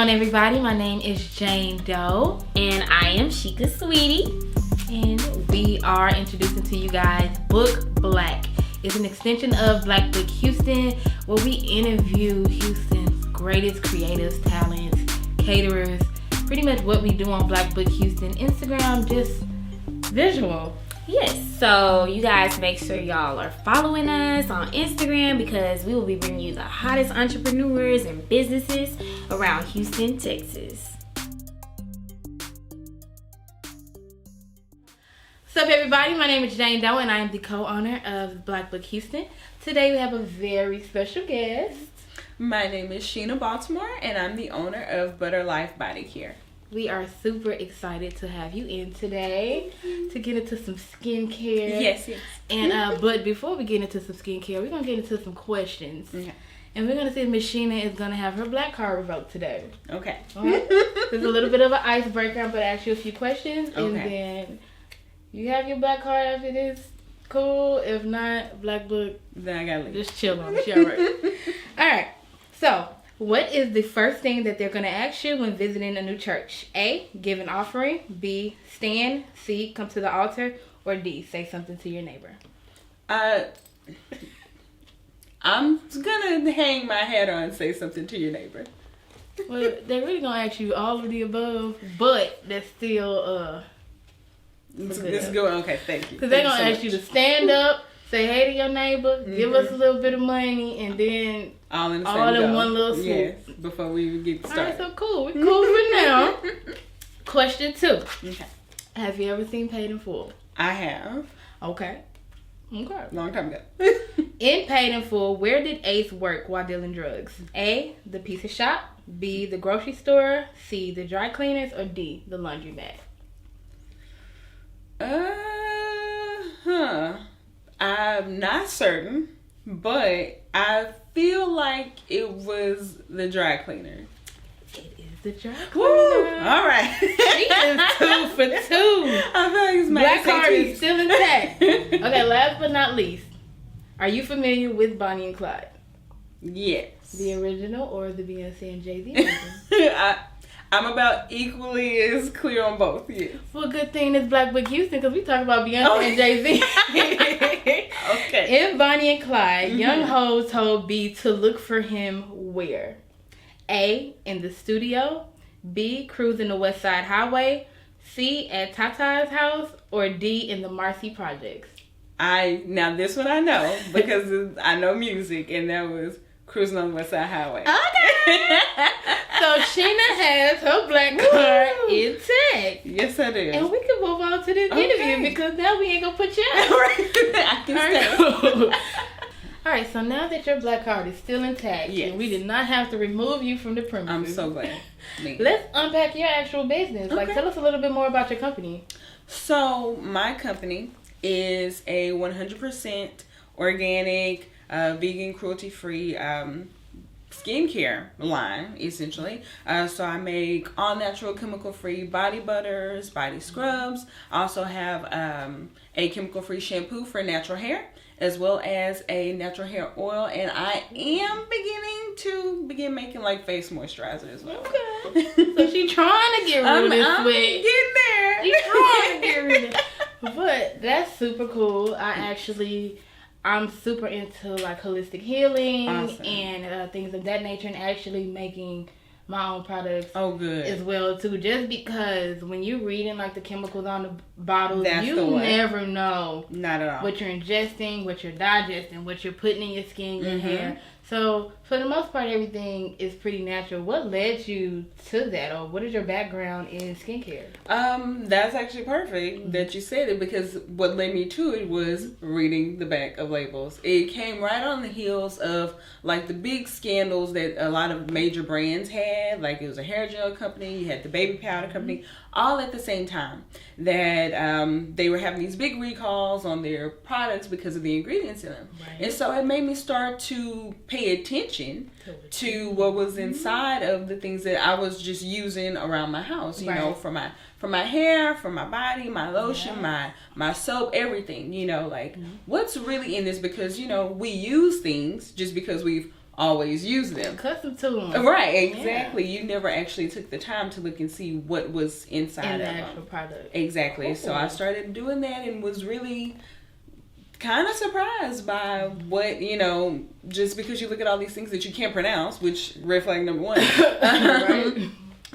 on, everybody? My name is Jane Doe. And I am Sheikah Sweetie. And we are introducing to you guys Book Black. It's an extension of Black Book Houston, where we interview Houston's greatest creatives, talents, caterers, pretty much what we do on Black Book Houston Instagram, just visual. Yes, so you guys make sure y'all are following us on Instagram because we will be bringing you the hottest entrepreneurs and businesses around Houston, Texas. What's up, everybody? My name is Jane Doe, and I am the co-owner of Black Book Houston. Today we have a very special guest. My name is Shina, Baltimore, and I'm the owner of Butter Life Body Care. We are super excited to have you in today to get into some skincare. Yes. And but before we get into some skincare, we're gonna get into some questions. Okay. And we're gonna see if Miss Shina is gonna have her black card revoked today. Okay. Alright? There's a little bit of an icebreaker. I'm gonna ask you a few questions, and Okay. then you have your black card after this. Cool. If not, Black Book, Then I gotta leave. just chill on it. She alright. Alright. So, what is the first thing that they're going to ask you when visiting a new church? A, give an offering. B, stand. C, come to the altar. Or D, say something to your neighbor. I'm gonna hang my hat on and say something to your neighbor. Well, they're really going to ask you all of the above, but that's still, Let's go. Okay, thank you. because they're going to Thank ask you you so to stand up, say hey to your neighbor, give us a little bit of money, and then much. All in the all same in go. one little swoop. Yes, before we even get All right, started. so cool. We're cool for now. Question 2. Okay. Have you ever seen Paid in Full? I have. Okay. Okay. Long time ago. In Paid in Full, where did Ace work while dealing drugs? A, the pizza shop. B, the grocery store. C, the dry cleaners. Or D, the laundromat. I'm not certain, but I feel like it was the dry cleaner. It is the dry Woo! cleaner. All right. She is 2 for 2. I feel like it's my Black card is SATs. still intact. Okay, last but not least, are you familiar with Bonnie and Clyde? Yes. The original or the Beyonce and Jay-Z version? I'm about equally as clear on both. Yes. Well, good thing it's Black Book Houston because we talk about Beyonce and Jay-Z. Okay. In Bonnie and Clyde, Young Ho told B to look for him where? A, in the studio. B, cruising the West Side Highway. C, at Tata's house. Or D, in the Marcy Projects. Now this one I know because I know music, and that was Cruising on the West Side Highway. Okay. So Shina has her black card intact. Yes, I did. And we can move on to this Okay. interview because now we ain't gonna put you out. I can stay. Alright, so now that your black card is still intact, Yes. and we did not have to remove you from the premises. I'm so glad. Me. Let's unpack your actual business. Like, Okay. tell us a little bit more about your company. So my company is a 100% organic, vegan, cruelty-free skincare line, essentially. So I make all natural, chemical-free body butters, body scrubs. I also have a chemical-free shampoo for natural hair, as well as a natural hair oil. And I am beginning to making like face moisturizer as well. Okay. So she trying to get rid of this I'm sweat. getting there. She trying to get rid of it. But that's super cool. I'm super into like holistic healing Awesome. and things of that nature, and actually making my own products Oh, good. as well too. Just because when you're reading like the chemicals on the bottles, That's you the one. never know Not at all. what you're ingesting, what you're digesting, what you're putting in your skin, your Mhm. hair. So for the most part, everything is pretty natural. What led you to that, or what is your background in skincare? That's actually perfect that you said it, because what led me to it was reading the back of labels. It came right on the heels of like the big scandals that a lot of major brands had. Like it was a hair gel company, you had the baby powder company, all at the same time. That they were having these big recalls on their products because of the ingredients in them. Right. And so it made me start to pay attention to what was inside of the things that I was just using around my house, you know, for my hair, for my body, my lotion, my soap, everything, you know, like what's really in this, because, you know, we use things just because we've always use them. Accustomed to them. Right, exactly. You never actually took the time to look and see what was inside the of actual them. product. Exactly. Cool. So I started doing that and was really kind of surprised by what, just because you look at all these things that you can't pronounce, which red flag number one. Right.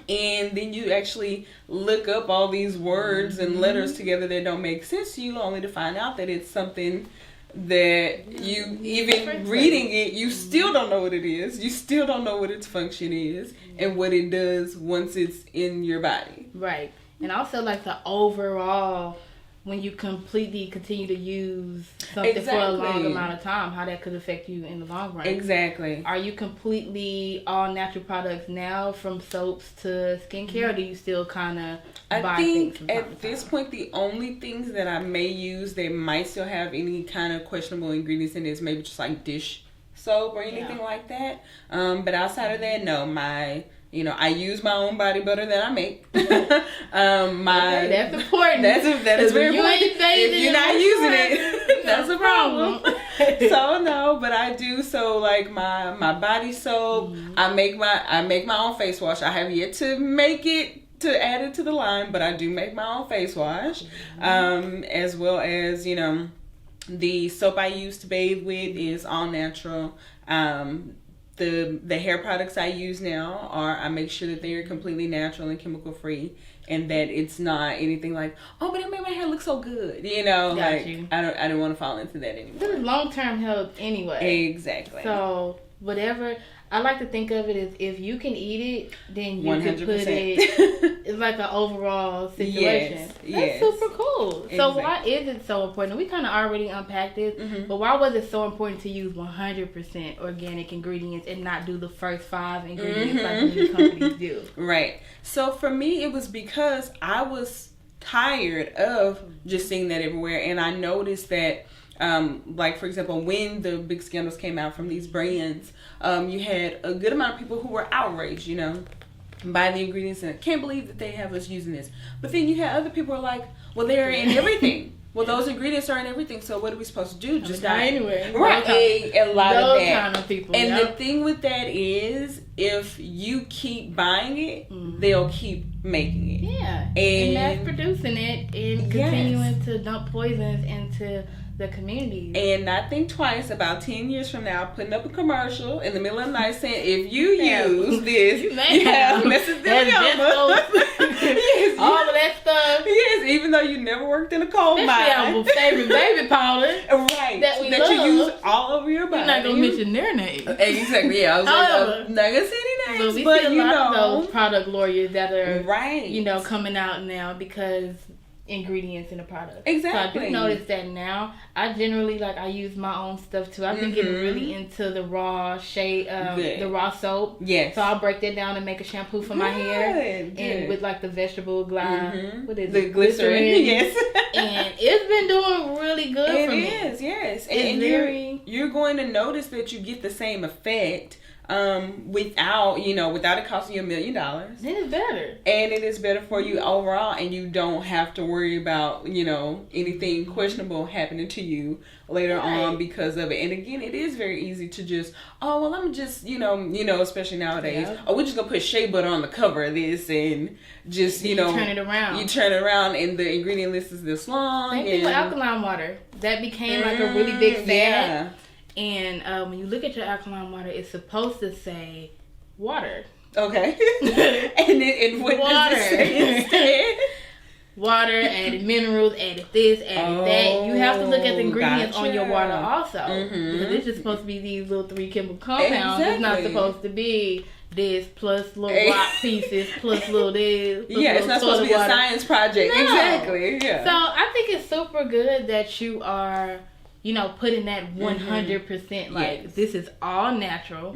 And then you actually look up all these words and letters together that don't make sense to you, only to find out that it's something that you, even reading it, you still don't know what it is. You still don't know what its function is and what it does once it's in your body. Right. And also, like, the overall, when you completely continue to use something for a long amount of time, how that could affect you in the long run. Exactly. Are you completely all natural products now, from soaps to skincare, or do you still kind of buy things? I think at this point, the only things that I may use that might still have any kind of questionable ingredients in it is maybe just like dish soap or anything like that. But outside of that, no, I use my own body butter that I make. Okay, that's important. That is very important. If you're not using it, that's a problem. So no, but I do. So like my body soap, I make my own face wash. I have yet to add it to the line, but I do make my own face wash, as well as the soap I use to bathe with is all natural. The hair products I use now I make sure that they are completely natural and chemical free, and that it's not anything like, oh, but it made my hair look so good. I don't want to fall into that anymore. This is long-term health anyway. Exactly. So whatever, I like to think of it as, if you can eat it, then you 100%. Can put it, it's like an overall situation. That's super cool. Exactly. So why is it so important? We kind of already unpacked it, but why was it so important to use 100% organic ingredients and not do the first 5 ingredients like many companies do? Right. So for me, it was because I was tired of just seeing that everywhere, and I noticed that like, for example, when the big scandals came out from these brands, you had a good amount of people who were outraged, by the ingredients, and I can't believe that they have us using this. But then you had other people who are like, well, they're in everything. Well, those ingredients are in everything, so what are we supposed to do? Just die anyway. Right. A lot of that. Kind of people. And the thing with that is, if you keep buying it, they'll keep making it. Yeah. And mass producing it and continuing to dump poisons into the community. And not think twice about 10 years from now putting up a commercial in the middle of the night saying, if you use this, you have mesothelioma. Yes, all of that stuff. Yes, even though you never worked in a coal mine. Our favorite baby powder. Right. That we love. You use all over your body. You're not going to mention their names. Exactly, yeah. I was like, I'm not going to say any names. So we see a lot of those product lawyers that are, right. Coming out now because ingredients in the product. Exactly. So I do notice that now. I generally I use my own stuff too. I've been getting really into the raw the raw soap. Yes. So I'll break that down and make a shampoo for my hair. Good. And with the vegetable what is the it? Glycerin. Yes. And it's been doing really good for me. It is, yes. And you're going to notice that you get the same effect without it costing you $1 million. Then it's better. And it is better for you overall, and you don't have to worry about, anything questionable happening to you later on because of it. And again, it is very easy to just, I'm just, especially nowadays, we're just gonna put shea butter on the cover of this and just, you turn it around. You turn it around and the ingredient list is this long. Same thing with alkaline water. That became a really big fad. Yeah. And when you look at your alkaline water, it's supposed to say water. Okay. and what water. Does it say instead? Water, added minerals, added this, added that. You have to look at the ingredients on your water also. Because it's just supposed to be these little 3 chemical compounds. It's not supposed to be this plus little rock pieces plus little this. It's not supposed to be a science project. No. Exactly. Yeah. So I think it's super good that you are putting that 100%, this is all natural.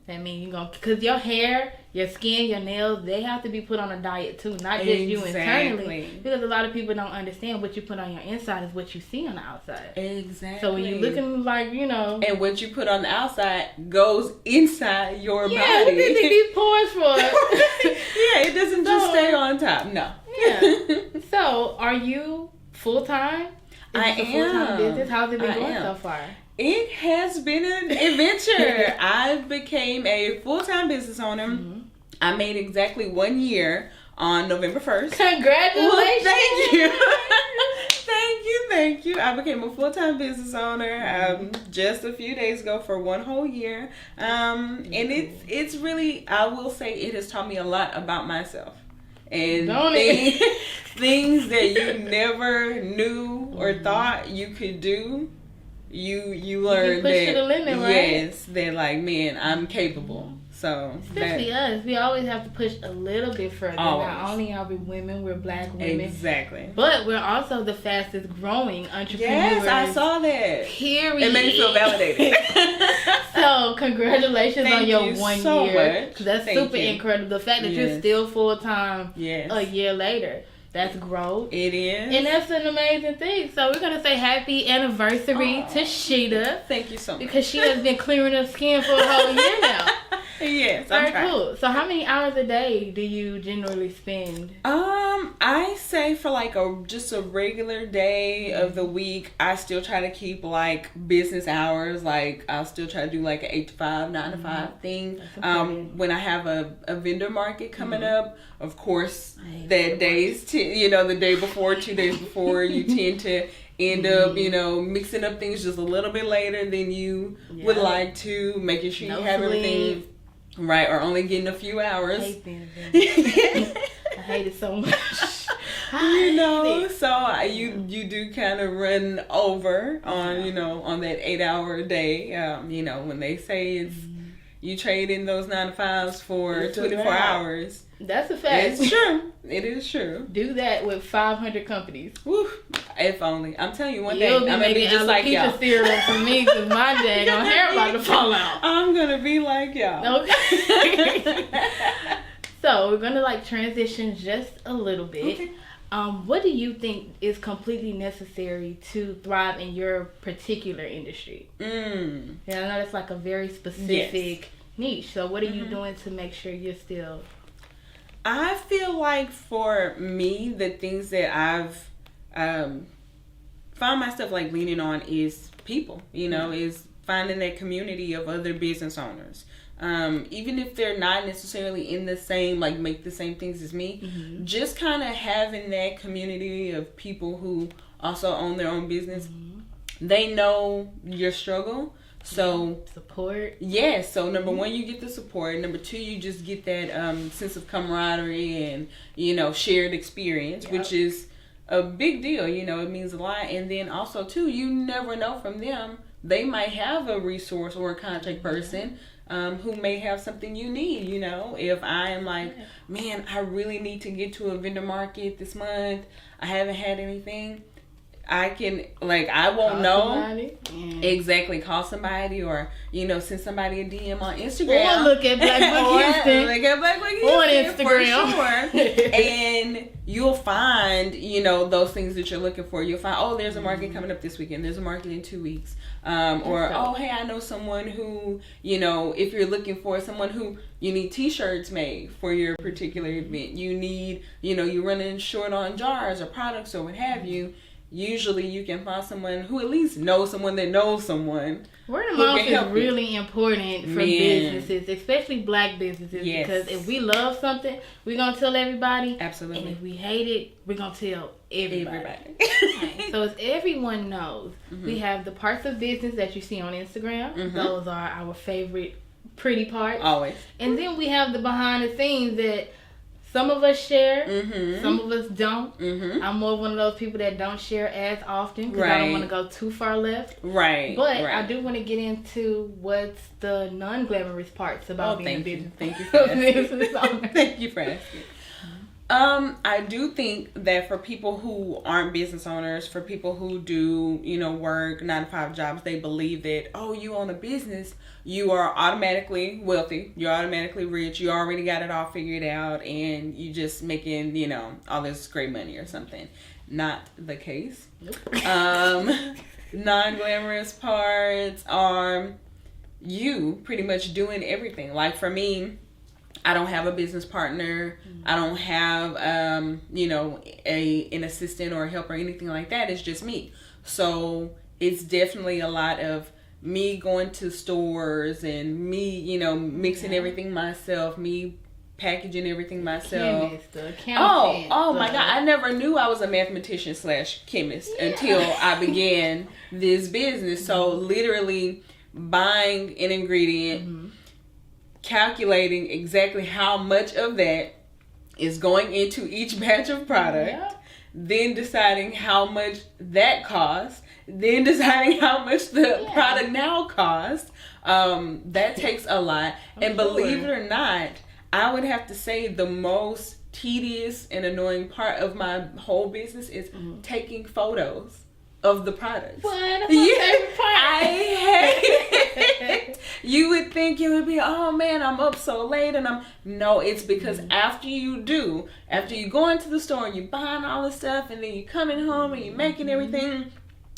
That means because your hair, your skin, your nails, they have to be put on a diet too, not just you internally. Because a lot of people don't understand what you put on your inside is what you see on the outside. Exactly. So when you're looking and what you put on the outside goes inside your body. Yeah, what do you think these pores for? It doesn't just stay on top. No. Yeah. So are you full-time? I am. Business? How's it been going so far? It has been an adventure. I became a full-time business owner. Mm-hmm. I made exactly 1 year on November 1st. Congratulations. Well, thank you. Thank you. I became a full-time business owner just a few days ago for 1 whole year. And it's really, I will say, it has taught me a lot about myself. And things that you never knew or thought you could do. You learn that, to the limit, right? yes, that like, man, I'm capable. So especially us, we always have to push a little bit further. Always. Not only are we women, we're black women, exactly, but we're also the fastest growing entrepreneurs. Yes, I saw that. Period. It made me feel validated. So congratulations on your 1 so year. much. That's super incredible. The fact that you're still full time a year later. That's growth. It is. And that's an amazing thing. So we're going to say happy anniversary to Shina. Thank you so much. Because she has been clearing up skin for a whole year now. Yes, I'm trying. Cool. So how many hours a day do you generally spend? I say for like just a regular day of the week, I still try to keep like business hours. Like I'll still try to do like an 8 to 5, 9 to 5 thing. When I have a vendor market coming up, of course, that day's the day before, 2 days before, you tend to end up, mixing up things just a little bit later than you would like to, making sure you have everything right, or only getting a few hours. I hate being a vendor. I hate it so much. So you do kind of run over on, on that 8-hour day. When they say it's you trade in those 9 to 5s for 24 hours. That's a fact. It's true. It is true. Do that with 500 companies. Woo. If only. I'm telling you, one day I'm gonna be just like y'all. Syrup for me because my daggone hair about to fall out. I'm gonna be like y'all. Okay. So we're gonna transition just a little bit. Okay. What do you think is completely necessary to thrive in your particular industry? Yeah, I know that's like a very specific niche. So what are you doing to make sure you're still... I feel like for me, the things that I've found myself leaning on is people, is finding that community of other business owners. Even if they're not necessarily in the same, make the same things as me, just kind of having that community of people who also own their own business. They know your struggle. So support. Yes. So number one, you get the support. Number two, you just get that sense of camaraderie and shared experience, which is a big deal. It means a lot. And then also too, you never know from them. They might have a resource or a contact person who may have something you need. If I am man, I really need to get to a vendor market this month. I haven't had anything. I can, I won't know. Exactly. Call somebody or, send somebody a DM on Instagram. Or look at Black Book Houston. Look at Black Book Houston. On Instagram. For sure. And you'll find, those things that you're looking for. You'll find, there's a market coming up this weekend. There's a market in 2 weeks. Hey, I know someone who, if you're looking for someone who you need t-shirts made for your particular event. You need, you're running short on jars or products or what have you. Usually you can find someone who at least knows someone that knows someone. Word of mouth is really important for businesses, especially black businesses, because if we love something, we're going to tell everybody. Absolutely. And if we hate it, we're going to tell everybody. Okay. So as everyone knows, we have the parts of business that you see on Instagram. Those are our favorite pretty parts. Always. And then we have the behind the scenes that some of us share, some of us don't. I'm more one of those people that don't share as often because I don't want to go too far left. Right. But I do want to get into what's the non-glamorous parts about being a business. Thank you for asking. Thank you for asking. I do think that for people who aren't business owners, for people who do, work 9 to 5 jobs, they believe that, you own a business, you are automatically wealthy, you're automatically rich, you already got it all figured out, and you just making, all this great money or something. Not the case. Nope. Non-glamorous parts are you pretty much doing everything. Like for me, I don't have a business partner. I don't have, an assistant or a helper or anything like that. It's just me. So it's definitely a lot of me going to stores and me, you know, mixing everything myself, me packaging everything myself. Chemist, the accountant, oh my God. I never knew I was a mathematician / chemist until I began this business. So literally buying an ingredient, calculating exactly how much of that is going into each batch of product, then deciding how much that costs, then deciding how much the product now costs. That takes a lot. And believe it or not, I would have to say the most tedious and annoying part of my whole business is taking photos of the products. What? That's my favorite part. I hate it. You would think it would be, oh man, I'm up so late, and no, it's because after you go into the store and you're buying all the stuff, and then you're coming home and you're making everything,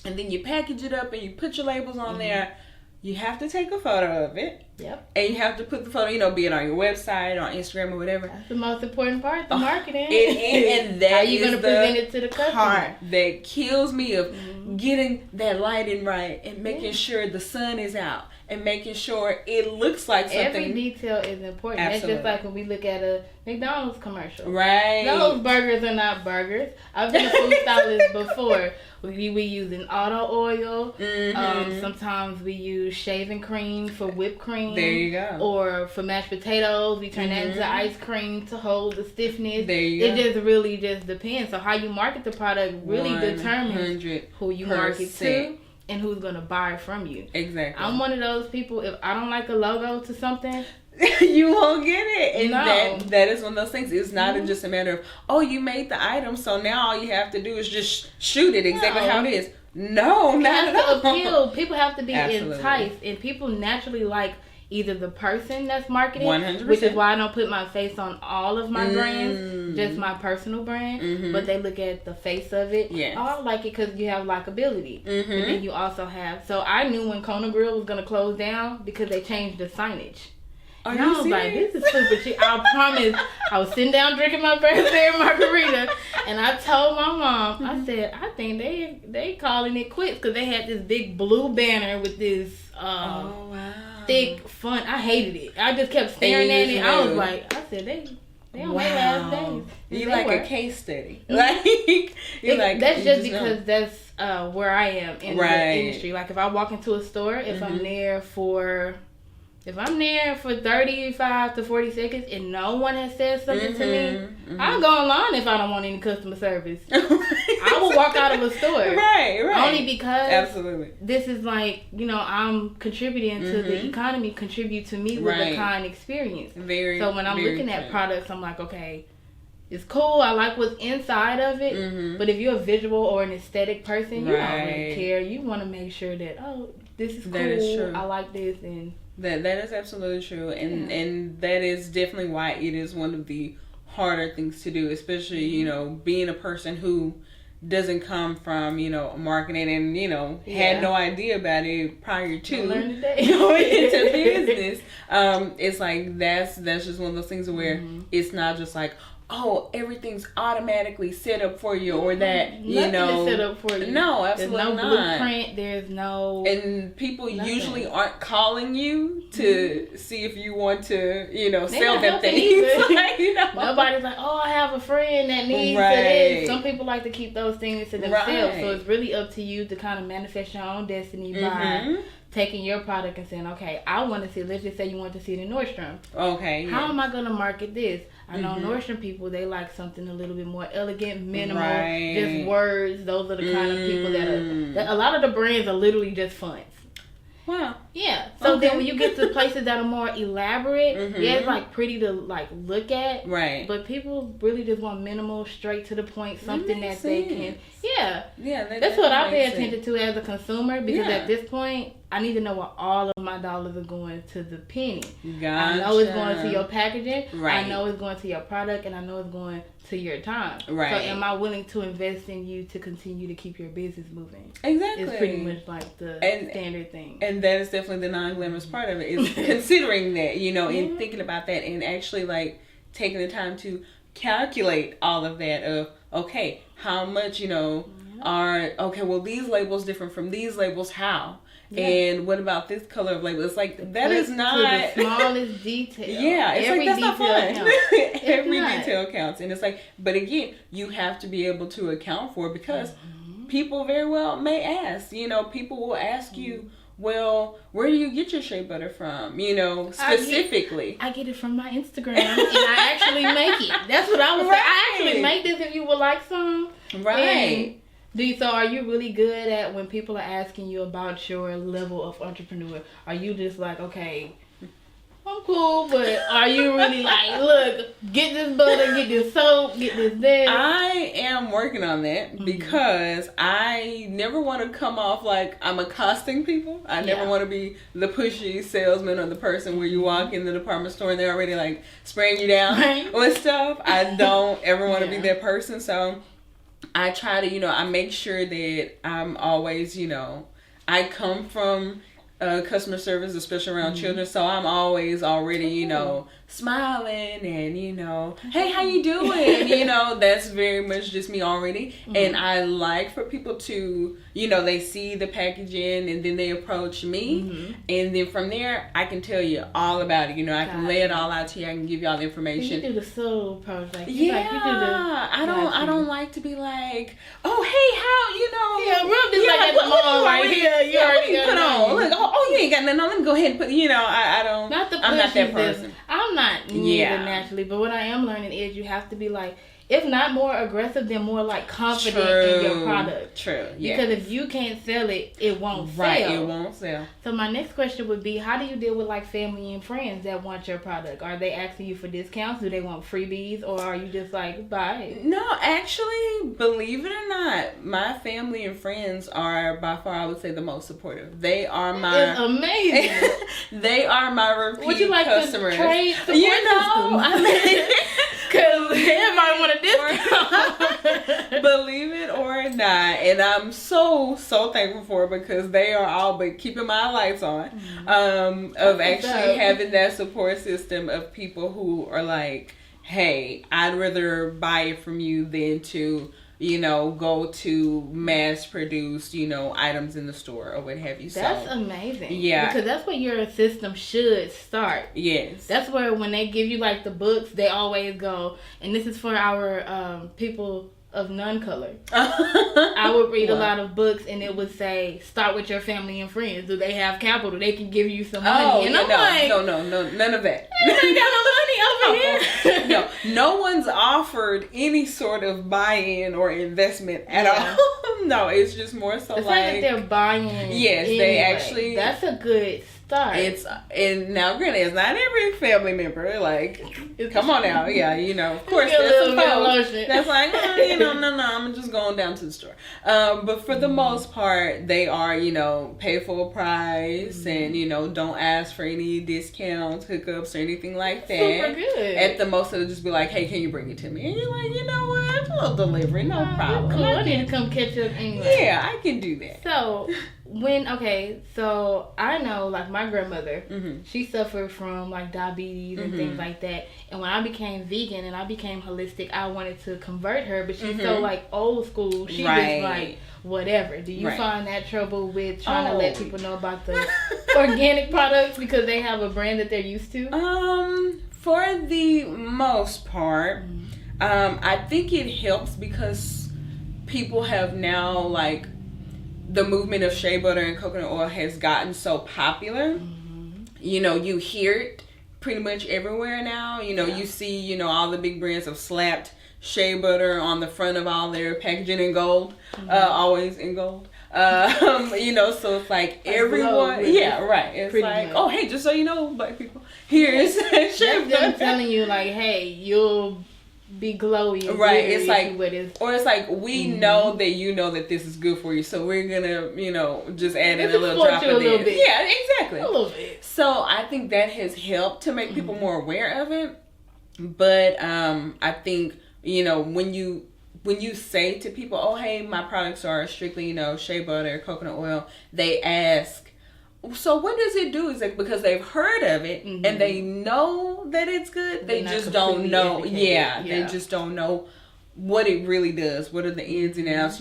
and then you package it up and you put your labels on there, you have to take a photo of it. Yep. And you have to put the photo, you know, be it on your website or on Instagram or whatever. That's the most important part, the marketing. And that how you going to present it to the customer? Part that kills me of getting that lighting right and making sure the sun is out and making sure it looks like something. Every detail is important. Absolutely. That's just like when we look at a McDonald's commercial. Right. Those burgers are not burgers. I've been a food stylist before. We use an auto oil. Sometimes we use shaving cream for whipped cream. There you go. Or for mashed potatoes, we turn that into ice cream to hold the stiffness. There you go. It just really just depends. So how you market the product really determines who you market to and who's going to buy from you. Exactly. I'm one of those people, if I don't like a logo to something, you won't get it. And No. that is one of those things. It's not just a matter of, oh, you made the item, so now all you have to do is just shoot it exactly how it is. No, not at all. appeal. People have to be Absolutely. enticed, and people naturally like either the person that's marketing, 100%. which is why I don't put my face on all of my brands, just my personal brand, but they look at the face of it. Yes. Oh, I like it because you have likability. But then you also have, so I knew when Kona Grill was going to close down because they changed the signage. Are And you I was serious? like, this is super cheap. I promise. I was sitting down drinking my raspberry margarita, and I told my mom, I said, I think they calling it quits because they had this big blue banner with this Oh, wow. thick font. I hated it. I just kept staring at it. I was like, I said, they on their last days. You They like were. a case study. Like, you're like, That's you just know. because that's where I am in the industry. Like if I walk into a store, if I'm there for 35 to 40 seconds and no one has said something to me, I'll go online if I don't want any customer service. I will walk out of a store. Right. Only because Absolutely. this is like, you know, I'm contributing to the economy, contribute to me with a kind experience. So when I'm looking at products, I'm like, okay, it's cool. I like what's inside of it. But if you're a visual or an aesthetic person, you don't really care. You want to make sure that, oh, this is cool. That is true. I like this. And that is absolutely true. And that is definitely why it is one of the harder things to do, especially, you know, being a person who doesn't come from, you know, marketing and, you know, had no idea about it prior to going into business. It's like that's just one of those things where it's not just like, oh, everything's automatically set up for you, or that, you Nothing know, is set up for you. No, absolutely there's no not. blueprint. There's no, and people usually aren't calling you to see if you want to, you know, sell them things. Like, you know. Nobody's like, oh, I have a friend that needs this. Some people like to keep those things to themselves. So it's really up to you to kind of manifest your own destiny by taking your product and saying, okay, I want to see, let's just say you want to see it in Nordstrom. Okay. How am I going to market this? I know Nordstrom people, they like something a little bit more elegant, minimal, just words. Those are the kind of people that a lot of the brands are literally just fonts. Wow. Yeah. So then when you get to places that are more elaborate, it's like pretty to like look at. Right. But people really just want minimal, straight to the point, something that they can. Yeah. Yeah. That's what I pay attention to as a consumer, because at this point, I need to know what all of my dollars are going to the penny. Gotcha. I know it's going to your packaging. Right. I know it's going to your product, and I know it's going to your time. Right. So am I willing to invest in you to continue to keep your business moving? Exactly. It's pretty much like the standard thing. And that is definitely the non-glamorous part of it, is considering that, you know, and thinking about that, and actually like taking the time to calculate all of that of, okay, how much, you know, are, okay, well, these labels different from these labels, how? And what about this color of label? It's like, that is not... To the smallest detail. Yeah, it's Every like, that's not fun. counts. Every detail counts. And it's like, but again, you have to be able to account for it, because people very well may ask. You know, people will ask you, well, where do you get your shea butter from? You know, specifically. I get it from my Instagram, and I actually make it. That's what I was saying. I actually make this if you would like some. Right. So are you really good at when people are asking you about your level of entrepreneur? Are you just like, okay, I'm cool, but are you really like, look, get this butter, get this soap, get this? I am working on that because I never want to come off like I'm accosting people. I never want to be the pushy salesman or the person where you walk in the department store and they're already like spraying you down with stuff. I don't ever want to be that person. So I try to, I make sure that I'm always, I come from customer service, especially around children, so I'm always already, smiling and, hey, how you doing? That's very much just me already. And I like for people to, they see the packaging and then they approach me. And then from there, I can tell you all about it. I can lay it all out to you. I can give you all the information. You do the soul approach. Like, I don't like to be like, oh, hey, how, Yeah, rub this like at the mall right here. You already put on. Look, you ain't got nothing on. Let me go ahead and put, I don't. I'm not that person. I'm not neither naturally, but what I am learning is you have to be like, if not more aggressive, then more like confident in your product. True. Yeah. Because if you can't sell it, it won't sell. Right, it won't sell. So my next question would be, how do you deal with like family and friends that want your product? Are they asking you for discounts? Do they want freebies? Or are you just like, bye? No, actually, believe it or not, my family and friends are by far, I would say, the most supportive. They are my... It's amazing. They are my repeat Would you like customers. to trade support I mean... Because everybody want a discount. Believe it or not, and I'm so thankful for it, because they are all but keeping my lights on. Of actually having that support system of people who are like, hey, I'd rather buy it from you than to go to mass produced, items in the store or what have you. That's amazing. Yeah. Because that's where your system should start. Yes. That's where when they give you like the books, they always go, and this is for our people of non-color. I would read a lot of books and it would say, start with your family and friends. Do they have capital? They can give you some money. And I'm like, no, none of that. They got no money over here. No one's offered any sort of buy-in or investment at all. No, it's just more so the fact that they're buying. Yes, anyway, they actually. That's a good start. And now granted, it's not every family member. Like, come on now, of course there's some folks that's like, no, I'm just going down to the store. But for the most part, they are, pay full price and don't ask for any discounts, hookups, or anything like that. Super good. At the most, it'll just be like, hey, can you bring it to me? And you're like, you know what, a little delivery, no problem. Cool. I need to come catch up anyway. Yeah, I can do that. So so I know, like, my grandmother, she suffered from like diabetes and things like that. And when I became vegan and I became holistic, I wanted to convert her, but she's so like old school. She just like whatever. Do you find that trouble with trying to let people know about the organic products because they have a brand that they're used to? For the most part, I think it helps because people have now, like, the movement of shea butter and coconut oil has gotten so popular. You hear it pretty much everywhere now. You see, all the big brands have slapped shea butter on the front of all their packaging in gold, always in gold. So it's like everyone, It's pretty like, much. Oh, hey, just so you know, black people, here's shea butter. I'm telling you, like, hey, you'll be glowy, right? It's like, or it's like, we know that that this is good for you, so we're gonna, just add in a little drop of this. Yeah, exactly. A little bit. So I think that has helped to make people more aware of it. But I think when you say to people, oh, hey, my products are strictly shea butter, coconut oil, they ask, so what does it do? Is it because they've heard of it and they know that it's good? They just don't know. Yeah, they just don't know what it really does. What are the ins and outs?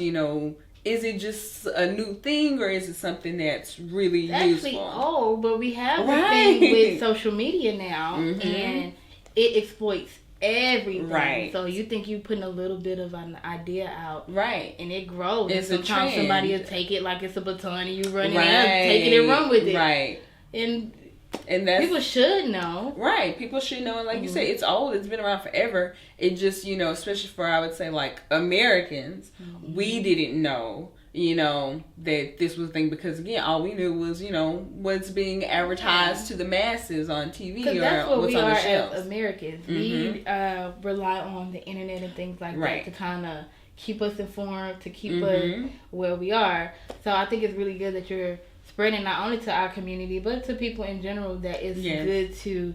is it just a new thing, or is it something that's really It's actually useful? old, but we have the thing with social media now, and it exploits everything. Right. So you think you putting a little bit of an idea out, Right, and it grows. It's and a sometimes trend. somebody will take it like it's a baton, and you run it up, take it and run with it. Right. And that's People should know. right. People should know, and like you said, it's old. It's been around forever. It just, especially for, I would say, like, Americans, we didn't know, that this was a thing, because again, all we knew was, what's being advertised to the masses on TV or that's what what's we on are the shelves. as Americans. We rely on the internet and things like that to kind of keep us informed, to keep us where we are. So I think it's really good that you're spreading not only to our community but to people in general that it's good to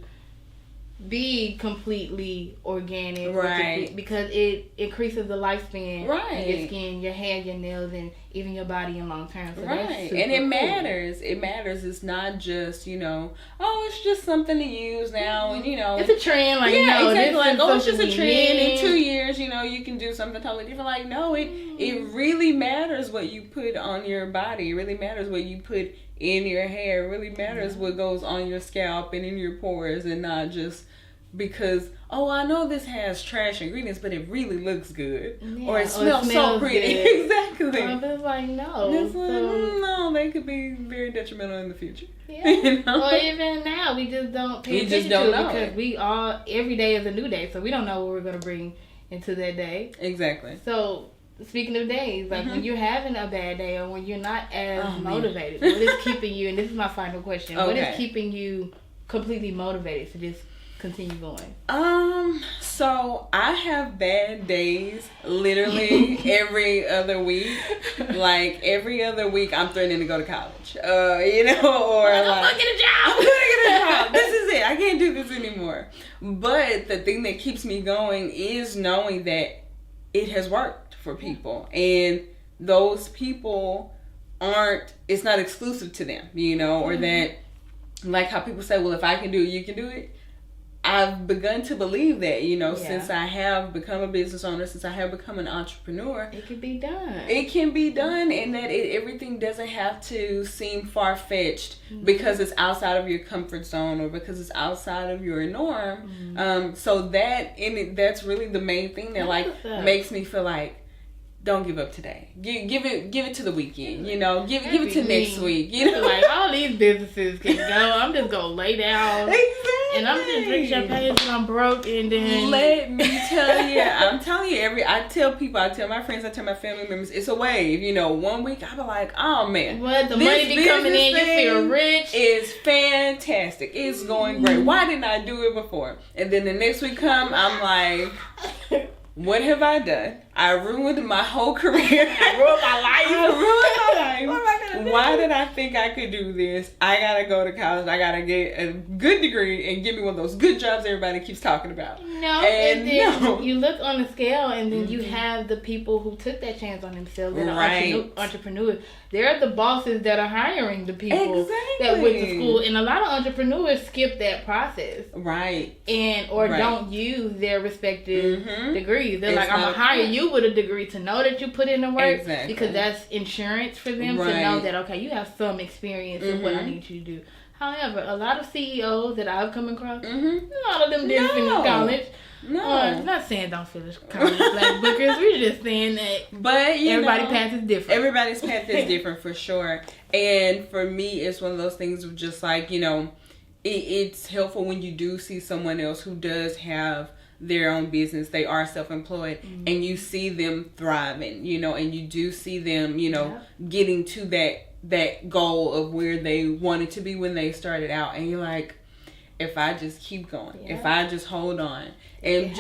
be completely organic, because it increases the lifespan in your skin, your hair, your nails, and even your body in long term. So that's super And it cool. matters. It matters. It's not just, it's just something to use now, and it's a trend. Like, exactly. this Like, is it's just a something trend. we In 2 years, you can do something totally different. Like, no, it really matters what you put on your body. It really matters what you put in your hair. It really matters what goes on your scalp and in your pores, and not just because, I know this has trash ingredients, but it really looks good, or it smells so pretty. Exactly. But it's like, no. No, they could be very detrimental in the future. Yeah. Or even now, we just don't pay attention to it, because we all, every day is a new day, so we don't know what we're going to bring into that day. Exactly. So, speaking of days, like when you're having a bad day, or when you're not as motivated, what is keeping you, and this is my final question, what is keeping you completely motivated to just continue going? So I have bad days literally every other week. Like, every other week I'm threatening to go to college. Or I'm like, gonna get a job. I'm gonna get a job. This is it. I can't do this anymore. But the thing that keeps me going is knowing that it has worked for people, and those people it's not exclusive to them, or that, like how people say, well, if I can do it, you can do it. I've begun to believe that, since I have become a business owner, since I have become an entrepreneur. It can be done. It can be done, and that everything doesn't have to seem far-fetched because it's outside of your comfort zone, or because it's outside of your norm. So that's really the main thing that makes me feel like, don't give up today. Give it to the weekend. Give it to next week. Like, all these businesses can go. I'm just gonna lay down. Exactly. And I'm just drink champagne until I'm broke, and then let me tell you, I'm telling you, I tell my friends, I tell my family members, it's a wave. 1 week I be like, oh man, what, the money be coming in, you feel rich. It's fantastic. It's going great. Why didn't I do it before? And then the next week come, I'm like, what have I done? I ruined my whole career. I ruined my life. What am I gonna do? Why did I think I could do this? I gotta go to college. I gotta get a good degree and give me one of those good jobs everybody keeps talking about. And then you look on the scale, and then you have the people who took that chance on themselves that are entrepreneurs. They're the bosses that are hiring the people that went to school. And a lot of entrepreneurs skip that process. Right. Or don't use their respective degrees. They're like, I'm going to hire you with a degree to know that you put in the work. Because that's insurance for them to know that, okay, you have some experience in what I need you to do. However, a lot of CEOs that I've come across, a lot of them didn't finish college. No. Not saying don't finish college, Black Bookers. We're just saying that everybody's path is different. Everybody's path is different for sure. And for me, it's one of those things of just like, it's helpful when you do see someone else who does have their own business, they are self-employed, and you see them thriving, and you do see them, getting to that goal of where they wanted to be when they started out, and you're like, if I just keep going, if I just hold on, and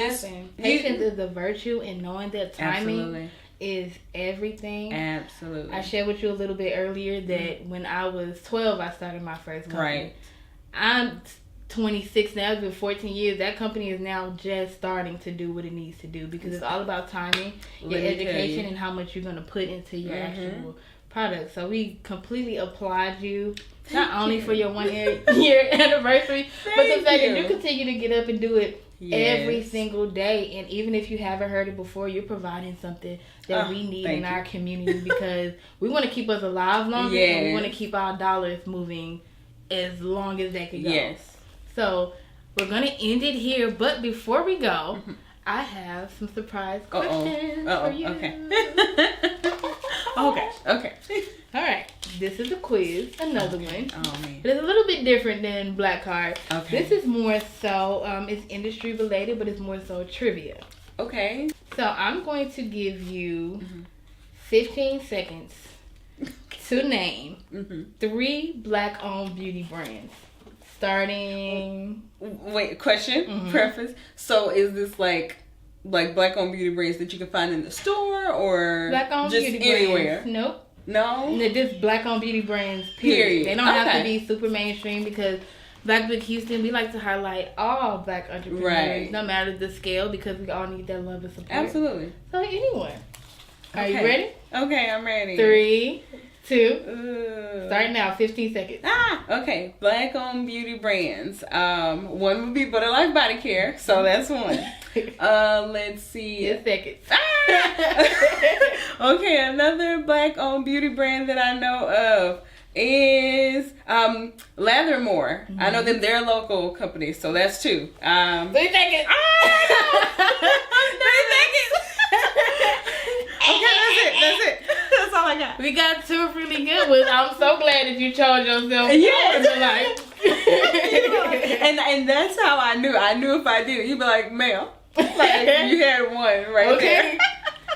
patience is a virtue, and knowing that timing is everything. Absolutely. I shared with you a little bit earlier that when I was 12, I started my first company. Right. I'm 26 now. It's been 14 years. That company is now just starting to do what it needs to do, because it's all about timing, your education, and how much you're going to put into your actual product. So we completely applaud you, not only for your 1 year anniversary, but the fact that you continue to get up and do it every single day. And even if you haven't heard it before, you're providing something that we need in our community because we want to keep us alive longer and we want to keep our dollars moving as long as they can go. Yes. So we're going to end it here. But before we go, I have some surprise questions for you. Okay. Okay. All right. This is a quiz. Another one. Oh, man. But it's a little bit different than Black Card. Okay. This is more so, it's industry related, but it's more so trivia. Okay. So I'm going to give you 15 seconds to name 3 Black-owned beauty brands. Starting... Wait, question? Preface? So is this like Black-owned beauty brands that you can find in the store or Black-owned just beauty anywhere? brands. Nope. No? They're just Black-owned beauty brands, period. They don't have to be super mainstream because Black Book Houston, we like to highlight all Black entrepreneurs, no matter the scale, because we all need that love and support. Absolutely. So anyone. Are you ready? Okay, I'm ready. 3, 2, start now, 15 seconds. Okay. Black-owned beauty brands. One would be Butter Life Body Care, so that's one. Let's see. 10 seconds. Okay, another Black-owned beauty brand that I know of is Lathermore. I know them; they're a local company, so that's 2. 3 seconds. 3 seconds. Okay, that's it. That's all I got. We got 2 really good ones. I'm so glad that you chose yourself. Yes. And that's how I knew. I knew if I did it, you'd be like, ma'am, like you had one right there.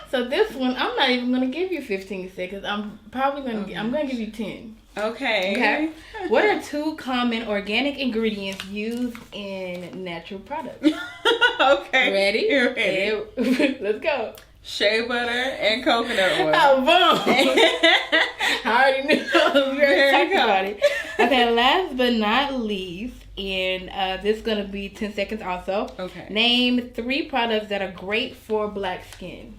So this one, I'm not even gonna give you 15 seconds. I'm gonna give you 10. Okay. What are 2 common organic ingredients used in natural products? Okay. Ready? You're ready. Let's go. Shea butter and coconut oil. Oh, boom. I already knew. We already talked about it. Okay, last but not least, and this is going to be 10 seconds also. Okay. Name 3 products that are great for black skin.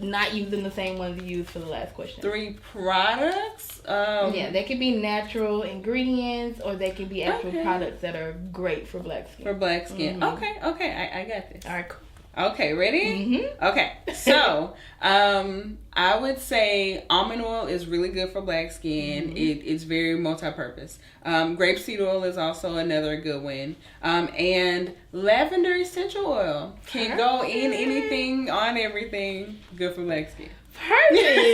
Not using the same ones you used for the last question. 3 products? Yeah, they could be natural ingredients or they could be actual products that are great for black skin. For black skin. Okay, I got this. All right, cool. Okay, ready? Okay, so I would say almond oil is really good for black skin. It's very multi-purpose. Grapeseed oil is also another good one. And lavender essential oil can go in anything, on everything. Good for black skin. Perfect. Okay.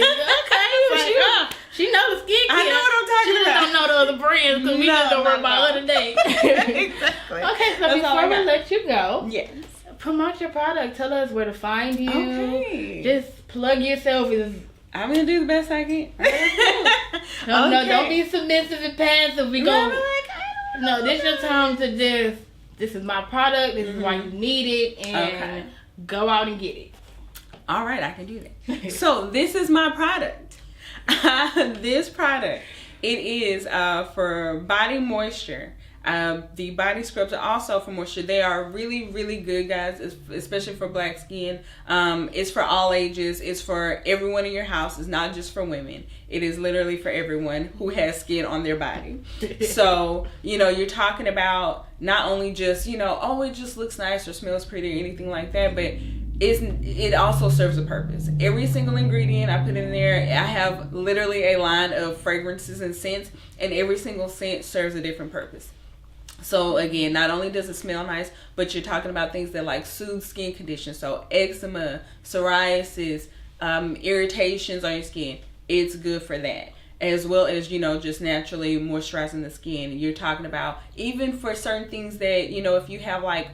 She knows the skincare. I know what I'm talking about. She just don't know the other brands because we just don't work by other days. Exactly. Okay, so before we let you go, yes, promote your product. Tell us where to find you. Okay. Just plug yourself. I'm gonna do the best I can. No, don't be submissive and passive. No, this is your time to this is my product. This is why you need it, and go out and get it. All right, I can do that. So this is my product. This product, it is for body moisture. The body scrubs are also for moisture. They are really, really good, guys, especially for black skin. It's for all ages. It's for everyone in your house. It's not just for women. It is literally for everyone who has skin on their body. So, you're talking about not only just, oh, it just looks nice or smells pretty or anything like that, but it also serves a purpose. Every single ingredient I put in there, I have literally a line of fragrances and scents, and every single scent serves a different purpose. So again, not only does it smell nice, but you're talking about things that like soothe skin conditions. So eczema, psoriasis, irritations on your skin. It's good for that. As well as, just naturally moisturizing the skin. You're talking about even for certain things that, if you have like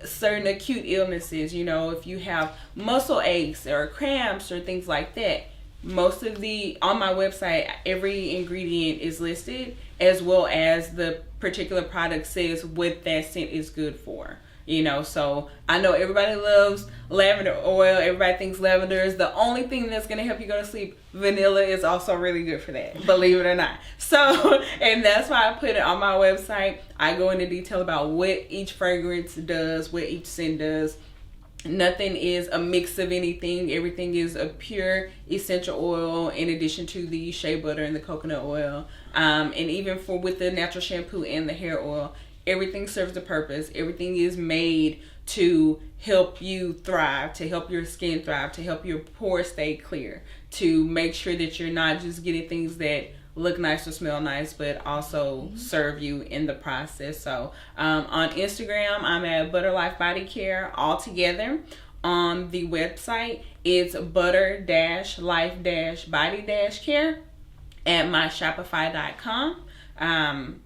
certain acute illnesses, if you have muscle aches or cramps or things like that, on my website, every ingredient is listed, as well as the particular product says what that scent is good for. So I know everybody loves lavender oil. Everybody thinks lavender is the only thing that's going to help you go to sleep. Vanilla is also really good for that, believe it or not. So, and that's why I put it on my website. I go into detail about what each fragrance does, what each scent does. Nothing is a mix of anything. Everything is a pure essential oil in addition to the shea butter and the coconut oil. And even with the natural shampoo and the hair oil, everything serves a purpose. Everything is made to help you thrive, to help your skin thrive, to help your pores stay clear, to make sure that you're not just getting things that look nice or smell nice, but also serve you in the process. So on Instagram, I'm at Butter Life Body Care all together. On the website, it's butter-life-body-care at myshopify.com.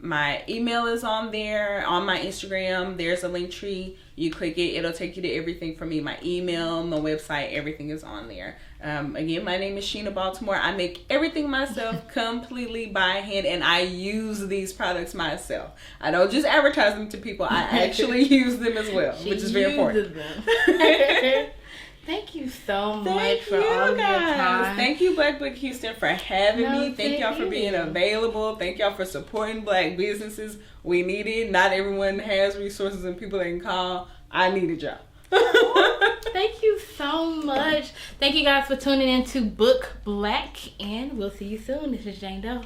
My email is on there. On my Instagram, there's a link tree. You click it, it'll take you to everything from me. My email, my website, everything is on there. Again, my name is Shina Baltimore. I make everything myself completely by hand, and I use these products myself. I don't just advertise them to people. I actually use them as well, which is very important. Thank you so much for all of your time. Thank you, Black Book Houston, for having me. Thank y'all for being available. Thank y'all for supporting Black businesses. We need it. Not everyone has resources and people they can call. I needed y'all. Thank you so much. Thank you guys for tuning in to Book Black, and we'll see you soon. This is Jane Doe.